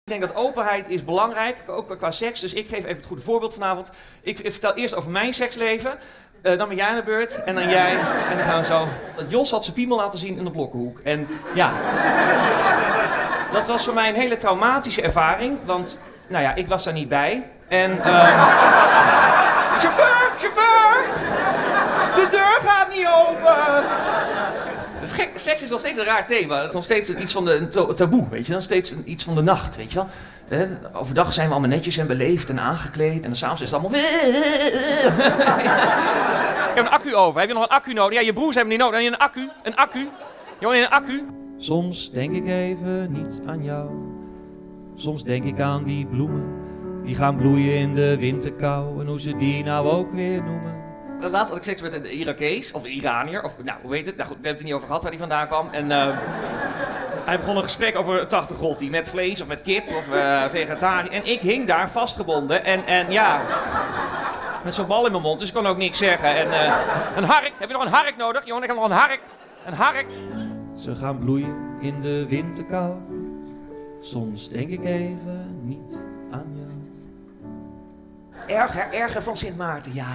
Ik denk dat openheid is belangrijk, ook qua seks. Dus ik geef even het goede voorbeeld vanavond. Ik vertel eerst over mijn seksleven. Dan ben jij aan de beurt en dan jij. En dan gaan we zo. Jos had zijn piemel laten zien in de Blokkenhoek. En ja, dat was voor mij een hele traumatische ervaring. Want, nou ja, ik was daar niet bij. En, chauffeur! De deur gaat niet open! Dus gek, seks is nog steeds een raar thema. Het is nog steeds iets van een taboe, weet je. Nog steeds iets van de nacht, weet je wel. Overdag zijn we allemaal netjes en beleefd en aangekleed. En dan s'avonds is het allemaal... Ik heb een accu over. Heb je nog een accu nodig? Ja, je broers hebben die nodig. Dan heb je een accu. Je wil een accu? Soms denk ik even niet aan jou. Soms denk ik aan die bloemen. Die gaan bloeien in de winterkou. En hoe ze die nou ook weer noemen. Laatst had ik seks met een Irakees, of een Iranier, of nou, hoe heet het? Nou goed, we hebben het er niet over gehad waar hij vandaan kwam. En hij begon een gesprek over het achtergrond, met vlees of met kip of vegetarisch. En ik hing daar vastgebonden en ja, met zo'n bal in mijn mond, dus ik kon ook niks zeggen. En een hark, heb je nog een hark nodig? Jongen, ik heb nog een hark. Een hark. Ze gaan bloeien in de winterkou. Soms denk ik even niet aan jou. Erger van Sint Maarten, ja.